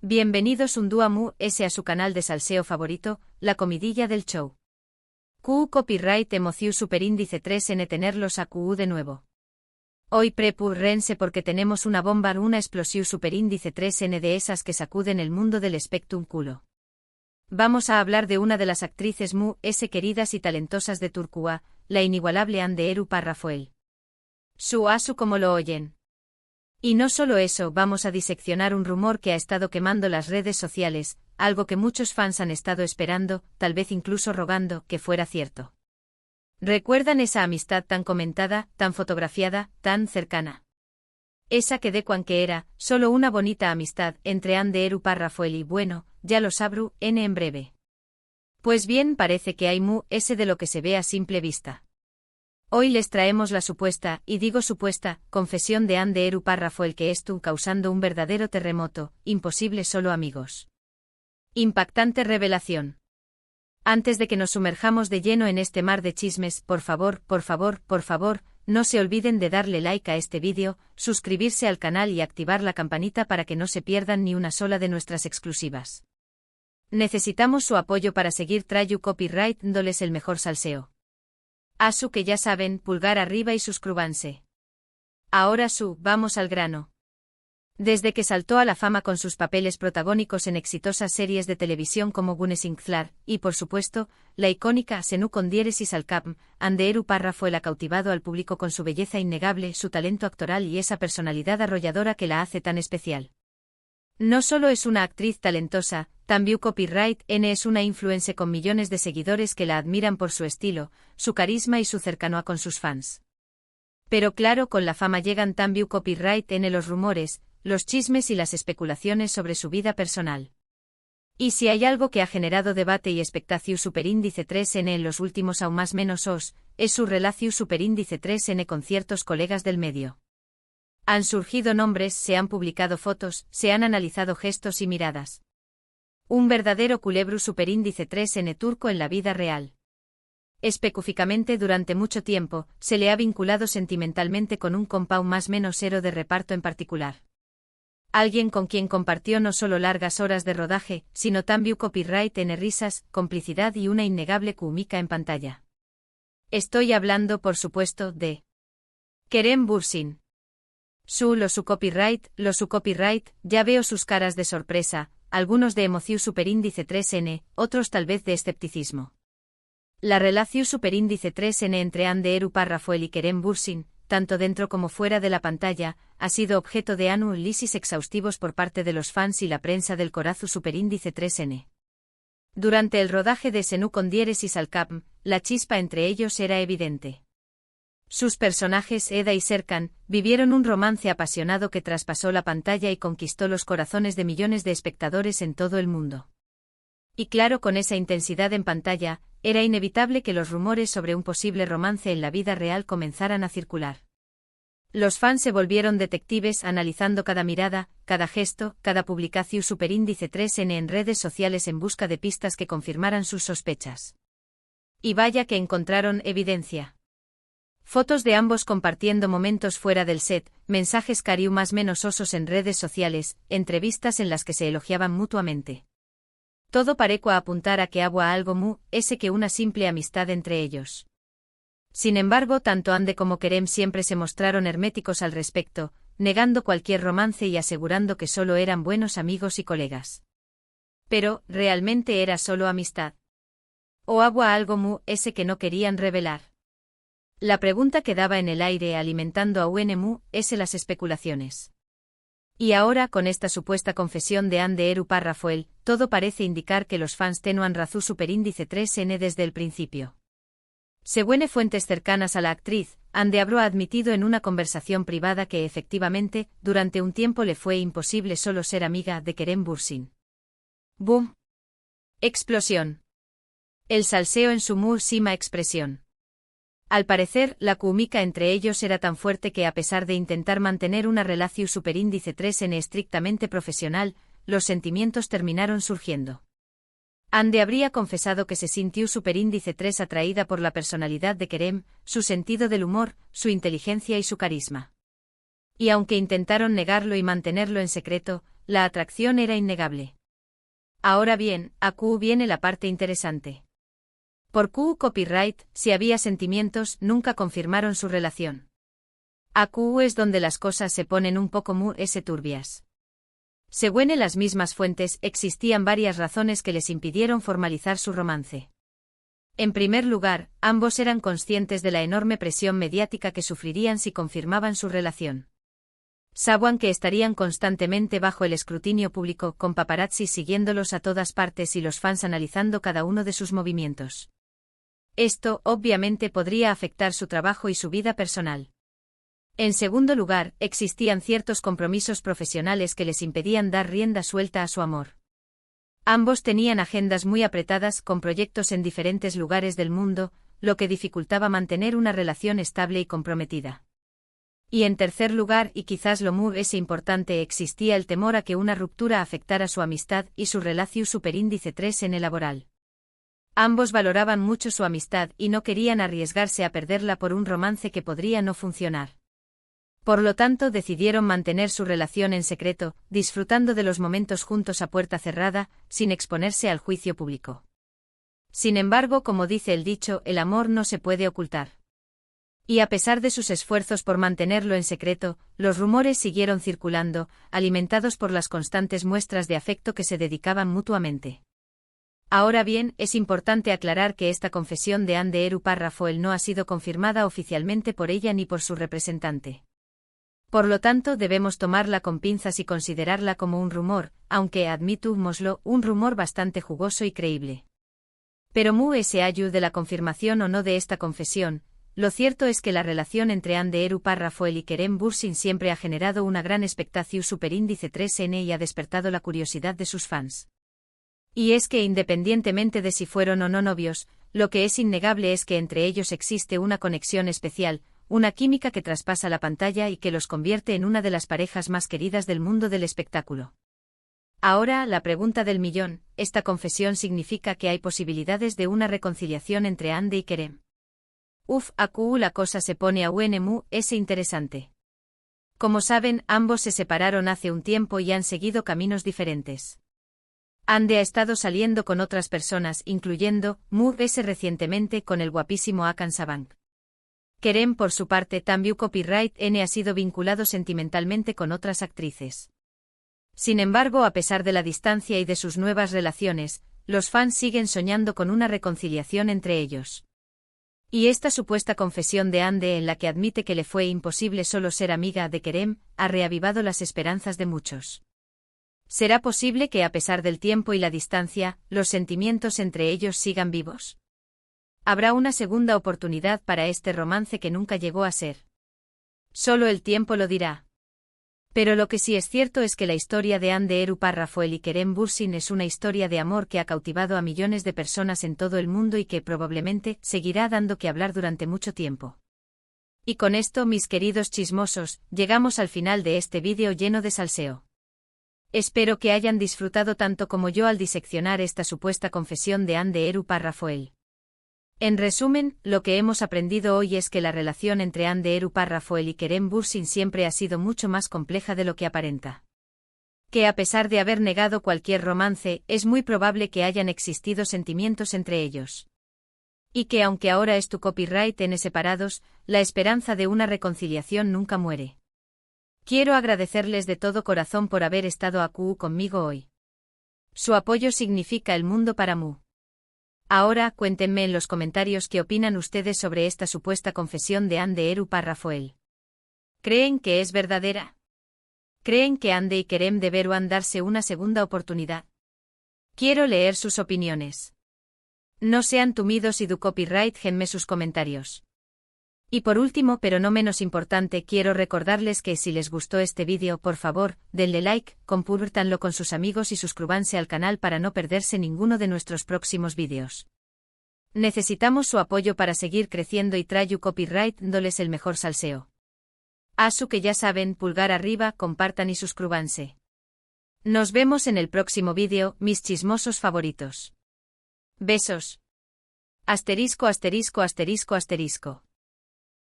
Bienvenidos un día mu ese a su canal de salseo favorito, la comidilla del show. QU Copyright Emociu Superíndice 3N tenerlos a QU de nuevo. Hoy rense porque tenemos una bomba una explosiu superíndice 3N de esas que sacuden el mundo del spectrum culo. Vamos a hablar de una de las actrices mu queridas y talentosas de Turquía, la inigualable Hande Parrafoel. Su asu como lo oyen. Y no solo eso, vamos a diseccionar un rumor que ha estado quemando las redes sociales, algo que muchos fans han estado esperando, tal vez incluso rogando, que fuera cierto. ¿Recuerdan esa amistad tan comentada, tan fotografiada, tan cercana? Esa que de cuan que era, solo una bonita amistad, entre Hande Parrafoel y bueno, ya lo sabru, en breve. Pues bien, parece que hay mu ese de lo que se ve a simple vista. Hoy les traemos la supuesta, y digo supuesta, confesión de Hande Parrafoel que estuvo causando un verdadero terremoto, imposible solo amigos. Impactante revelación. Antes de que nos sumerjamos de lleno en este mar de chismes, por favor, no se olviden de darle like a este vídeo, suscribirse al canal y activar la campanita para que no se pierdan ni una sola de nuestras exclusivas. Necesitamos su apoyo para seguir trayu copyright dándoles el mejor salseo. Asu que ya saben, pulgar arriba y suscríbanse. Ahora vamos al grano. Desde que saltó a la fama con sus papeles protagónicos en exitosas series de televisión como Gunesinclar, y por supuesto, la icónica Senu con diéresis al cap, Hande Parrafoel ha cautivado al público con su belleza innegable, su talento actoral y esa personalidad arrolladora que la hace tan especial. No solo es una actriz talentosa, también Copyright N es una influencer con millones de seguidores que la admiran por su estilo, su carisma y su cercanía con sus fans. Pero claro, con la fama llegan también Copyright N los rumores, los chismes y las especulaciones sobre su vida personal. Y si hay algo que ha generado debate y expectación superíndice 3N en los últimos aún más menos es su relación superíndice 3N con ciertos colegas del medio. Han surgido nombres, se han publicado fotos, se han analizado gestos y miradas. Un verdadero culebro superíndice 3N turco en la vida real. Específicamente durante mucho tiempo, se le ha vinculado sentimentalmente con un compau más menos hero de reparto en particular. Alguien con quien compartió no solo largas horas de rodaje, sino también copyright en risas, complicidad y una innegable química en pantalla. Estoy hablando, por supuesto, de Kerem Bürsin. Lo su copyright, ya veo sus caras de sorpresa, algunos de emoción superíndice 3N, otros tal vez de escepticismo. La relación superíndice 3N entre Hande Parrafoel y Kerem Bürsin, tanto dentro como fuera de la pantalla, ha sido objeto de análisis exhaustivos por parte de los fans y la prensa del corazu superíndice 3N. Durante el rodaje de Senu con diéresis al cap, la chispa entre ellos era evidente. Sus personajes, Eda y Serkan, vivieron un romance apasionado que traspasó la pantalla y conquistó los corazones de millones de espectadores en todo el mundo. Y claro, con esa intensidad en pantalla, era inevitable que los rumores sobre un posible romance en la vida real comenzaran a circular. Los fans se volvieron detectives analizando cada mirada, cada gesto, cada publicación superíndice 3N en redes sociales en busca de pistas que confirmaran sus sospechas. Y vaya que encontraron evidencia. Fotos de ambos compartiendo momentos fuera del set, mensajes cariu más menos osos en redes sociales, entrevistas en las que se elogiaban mutuamente. Todo pareció apuntar a que había algo mu ese que una simple amistad entre ellos. Sin embargo, tanto Hande como Kerem siempre se mostraron herméticos al respecto, negando cualquier romance y asegurando que solo eran buenos amigos y colegas. Pero, ¿realmente era solo amistad? ¿O había algo mu ese que no querían revelar? La pregunta quedaba en el aire alimentando a UNMU las especulaciones. Y ahora, con esta supuesta confesión de Hande Parrafoel, todo parece indicar que los fans tenuan razón superíndice 3N desde el principio. Según fuentes cercanas a la actriz, Hande habrá admitido en una conversación privada que efectivamente, durante un tiempo le fue imposible solo ser amiga de Kerem Bürsin. ¡Boom! Explosión. El salseo en su máxima expresión. Al parecer, la química entre ellos era tan fuerte que a pesar de intentar mantener una relación superíndice 3N estrictamente profesional, los sentimientos terminaron surgiendo. Hande habría confesado que se sintió superíndice 3 atraída por la personalidad de Kerem, su sentido del humor, su inteligencia y su carisma. Y aunque intentaron negarlo y mantenerlo en secreto, la atracción era innegable. Ahora bien, a Q viene la parte interesante. Por Q copyright, si había sentimientos, nunca confirmaron su relación. A Q es donde las cosas se ponen un poco turbias. Según las mismas fuentes, existían varias razones que les impidieron formalizar su romance. En primer lugar, ambos eran conscientes de la enorme presión mediática que sufrirían si confirmaban su relación. Sabían que estarían constantemente bajo el escrutinio público, con paparazzi siguiéndolos a todas partes y los fans analizando cada uno de sus movimientos. Esto, obviamente, podría afectar su trabajo y su vida personal. En segundo lugar, existían ciertos compromisos profesionales que les impedían dar rienda suelta a su amor. Ambos tenían agendas muy apretadas con proyectos en diferentes lugares del mundo, lo que dificultaba mantener una relación estable y comprometida. Y en tercer lugar, y quizás lo más importante, existía el temor a que una ruptura afectara su amistad y su relación superíndice 3 en el laboral. Ambos valoraban mucho su amistad y no querían arriesgarse a perderla por un romance que podría no funcionar. Por lo tanto, decidieron mantener su relación en secreto, disfrutando de los momentos juntos a puerta cerrada, sin exponerse al juicio público. Sin embargo, como dice el dicho, el amor no se puede ocultar. Y a pesar de sus esfuerzos por mantenerlo en secreto, los rumores siguieron circulando, alimentados por las constantes muestras de afecto que se dedicaban mutuamente. Ahora bien, es importante aclarar que esta confesión de Anderu Parrafoel no ha sido confirmada oficialmente por ella ni por su representante. Por lo tanto, debemos tomarla con pinzas y considerarla como un rumor, aunque admitámoslo, un rumor bastante jugoso y creíble. Pero se haya de la confirmación o no de esta confesión, lo cierto es que la relación entre Anderu Parrafoel y Kerem Bürsin siempre ha generado una gran expectación superíndice 3N y ha despertado la curiosidad de sus fans. Y es que independientemente de si fueron o no novios, lo que es innegable es que entre ellos existe una conexión especial, una química que traspasa la pantalla y que los convierte en una de las parejas más queridas del mundo del espectáculo. Ahora, la pregunta del millón, ¿esta confesión significa que hay posibilidades de una reconciliación entre Ande y Kerem? La cosa se pone es interesante. Como saben, ambos se separaron hace un tiempo y han seguido caminos diferentes. Ande ha estado saliendo con otras personas, incluyendo recientemente con el guapísimo Hakan Sabank. Kerem, por su parte, también copyright N ha sido vinculado sentimentalmente con otras actrices. Sin embargo, a pesar de la distancia y de sus nuevas relaciones, los fans siguen soñando con una reconciliación entre ellos. Y esta supuesta confesión de Ande, en la que admite que le fue imposible solo ser amiga de Kerem, ha reavivado las esperanzas de muchos. ¿Será posible que, a pesar del tiempo y la distancia, los sentimientos entre ellos sigan vivos? ¿Habrá una segunda oportunidad para este romance que nunca llegó a ser? Solo el tiempo lo dirá. Pero lo que sí es cierto es que la historia de Anderu Parrafoel y Kerem Bürsin es una historia de amor que ha cautivado a millones de personas en todo el mundo y que probablemente seguirá dando que hablar durante mucho tiempo. Y con esto, mis queridos chismosos, llegamos al final de este vídeo lleno de salseo. Espero que hayan disfrutado tanto como yo al diseccionar esta supuesta confesión de Anderu Parrafoel. En resumen, lo que hemos aprendido hoy es que la relación entre Anderu Parrafoel y Kerem Bürsin siempre ha sido mucho más compleja de lo que aparenta. Que a pesar de haber negado cualquier romance, es muy probable que hayan existido sentimientos entre ellos. Y que aunque ahora es tu copyright en separados, la esperanza de una reconciliación nunca muere. Quiero agradecerles de todo corazón por haber estado aquí conmigo hoy. Su apoyo significa el mundo para mí. Ahora, cuéntenme en los comentarios qué opinan ustedes sobre esta supuesta confesión de Anderu Parrafoel. ¿Creen que es verdadera? ¿Creen que Ande y Kerem deberán darse una segunda oportunidad? Quiero leer sus opiniones. No sean tímidos y du copyright genme sus comentarios. Y por último, pero no menos importante, quiero recordarles que si les gustó este vídeo, por favor, denle like, compártanlo con sus amigos y suscríbanse al canal para no perderse ninguno de nuestros próximos vídeos. Necesitamos su apoyo para seguir creciendo y trayu copyright dándoles el mejor salseo. Asu que ya saben, pulgar arriba, compartan y suscríbanse. Nos vemos en el próximo vídeo, mis chismosos favoritos. Besos. Asterisco asterisco asterisco asterisco.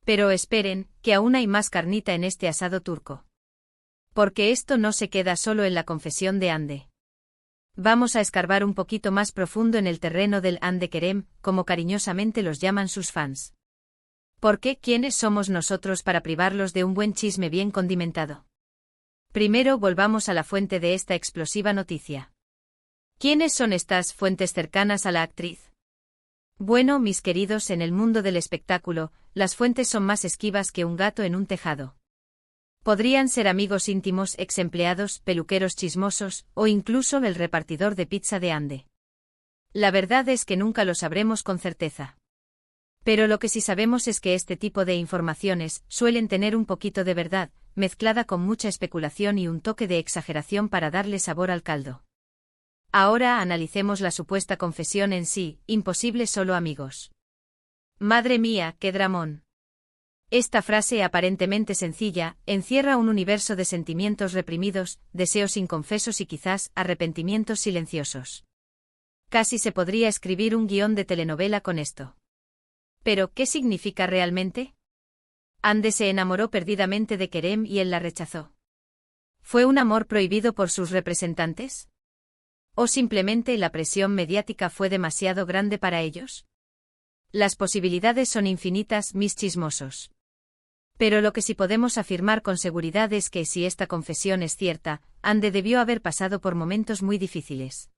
Pero esperen, que aún hay más carnita en este asado turco. Porque esto no se queda solo en la confesión de Hande. Vamos a escarbar un poquito más profundo en el terreno del Hande Kerem, como cariñosamente los llaman sus fans. ¿Por qué? ¿Quiénes somos nosotros para privarlos de un buen chisme bien condimentado? Primero volvamos a la fuente de esta explosiva noticia. ¿Quiénes son estas fuentes cercanas a la actriz? Bueno, mis queridos, en el mundo del espectáculo, las fuentes son más esquivas que un gato en un tejado. Podrían ser amigos íntimos, ex empleados, peluqueros chismosos, o incluso el repartidor de pizza de Hande. La verdad es que nunca lo sabremos con certeza. Pero lo que sí sabemos es que este tipo de informaciones suelen tener un poquito de verdad, mezclada con mucha especulación y un toque de exageración para darle sabor al caldo. Ahora analicemos la supuesta confesión en sí, imposible solo amigos. Madre mía, qué dramón. Esta frase aparentemente sencilla, encierra un universo de sentimientos reprimidos, deseos inconfesos y quizás arrepentimientos silenciosos. Casi se podría escribir un guión de telenovela con esto. ¿Pero qué significa realmente? Hande se enamoró perdidamente de Kerem y él la rechazó. ¿Fue un amor prohibido por sus representantes? ¿O simplemente la presión mediática fue demasiado grande para ellos? Las posibilidades son infinitas, mis chismosos. Pero lo que sí podemos afirmar con seguridad es que si esta confesión es cierta, Hande debió haber pasado por momentos muy difíciles.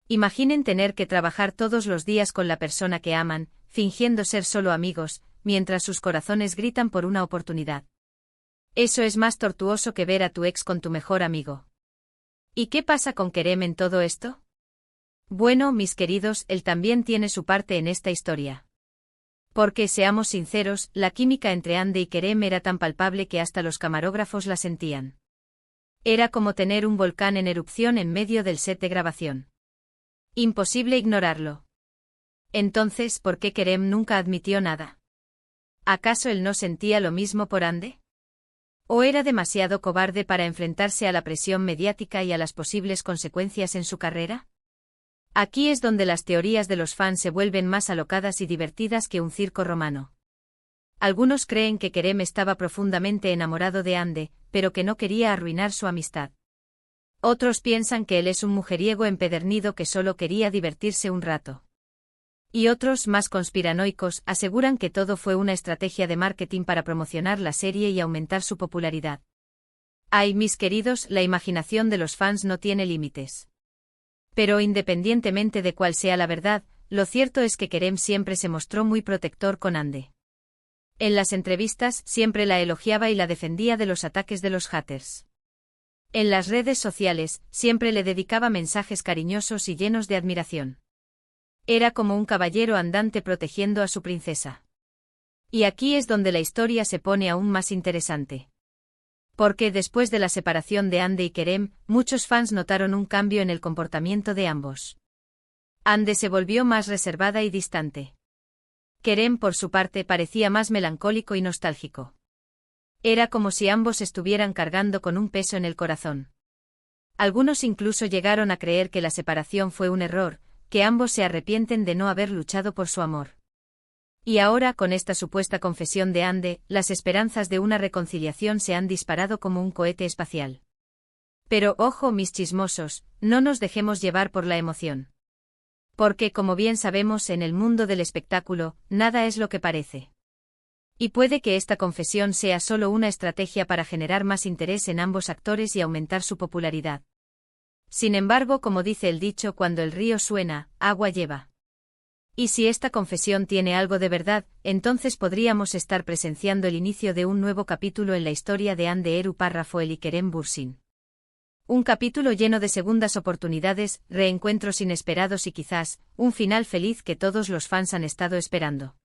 Imaginen tener que trabajar todos los días con la persona que aman, fingiendo ser solo amigos, mientras sus corazones gritan por una oportunidad. Eso es más tortuoso que ver a tu ex con tu mejor amigo. ¿Y qué pasa con Kerem en todo esto? Bueno, mis queridos, él también tiene su parte en esta historia. Porque, seamos sinceros, la química entre Hande y Kerem era tan palpable que hasta los camarógrafos la sentían. Era como tener un volcán en erupción en medio del set de grabación. Imposible ignorarlo. Entonces, ¿por qué Kerem nunca admitió nada? ¿Acaso él no sentía lo mismo por Hande? ¿O era demasiado cobarde para enfrentarse a la presión mediática y a las posibles consecuencias en su carrera? Aquí es donde las teorías de los fans se vuelven más alocadas y divertidas que un circo romano. Algunos creen que Kerem estaba profundamente enamorado de Hande, pero que no quería arruinar su amistad. Otros piensan que él es un mujeriego empedernido que solo quería divertirse un rato. Y otros, más conspiranoicos, aseguran que todo fue una estrategia de marketing para promocionar la serie y aumentar su popularidad. Ay, mis queridos, la imaginación de los fans no tiene límites. Pero independientemente de cuál sea la verdad, lo cierto es que Kerem siempre se mostró muy protector con Hande. En las entrevistas siempre la elogiaba y la defendía de los ataques de los haters. En las redes sociales siempre le dedicaba mensajes cariñosos y llenos de admiración. Era como un caballero andante protegiendo a su princesa. Y aquí es donde la historia se pone aún más interesante. Porque después de la separación de Hande y Kerem, muchos fans notaron un cambio en el comportamiento de ambos. Hande se volvió más reservada y distante. Kerem, por su parte, parecía más melancólico y nostálgico. Era como si ambos estuvieran cargando con un peso en el corazón. Algunos incluso llegaron a creer que la separación fue un error, que ambos se arrepienten de no haber luchado por su amor. Y ahora, con esta supuesta confesión de Hande, las esperanzas de una reconciliación se han disparado como un cohete espacial. Pero ojo, mis chismosos, no nos dejemos llevar por la emoción. Porque, como bien sabemos, en el mundo del espectáculo, nada es lo que parece. Y puede que esta confesión sea solo una estrategia para generar más interés en ambos actores y aumentar su popularidad. Sin embargo, como dice el dicho, cuando el río suena, agua lleva. Y si esta confesión tiene algo de verdad, entonces podríamos estar presenciando el inicio de un nuevo capítulo en la historia de Hande Eru Parrafoel y Kerem Bürsin. Un capítulo lleno de segundas oportunidades, reencuentros inesperados y quizás, un final feliz que todos los fans han estado esperando.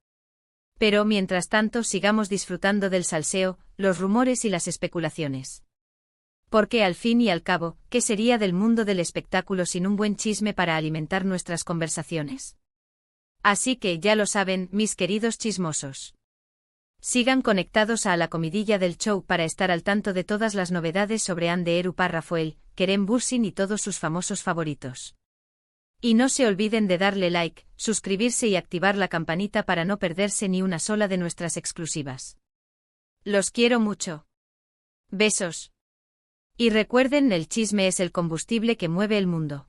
Pero mientras tanto sigamos disfrutando del salseo, los rumores y las especulaciones. Porque al fin y al cabo, ¿qué sería del mundo del espectáculo sin un buen chisme para alimentar nuestras conversaciones? Así que ya lo saben, mis queridos chismosos. Sigan conectados a la comidilla del show para estar al tanto de todas las novedades sobre Hande Eru Parrafoel, Kerem Bürsin y todos sus famosos favoritos. Y no se olviden de darle like, suscribirse y activar la campanita para no perderse ni una sola de nuestras exclusivas. Los quiero mucho. Besos. Y recuerden, el chisme es el combustible que mueve el mundo.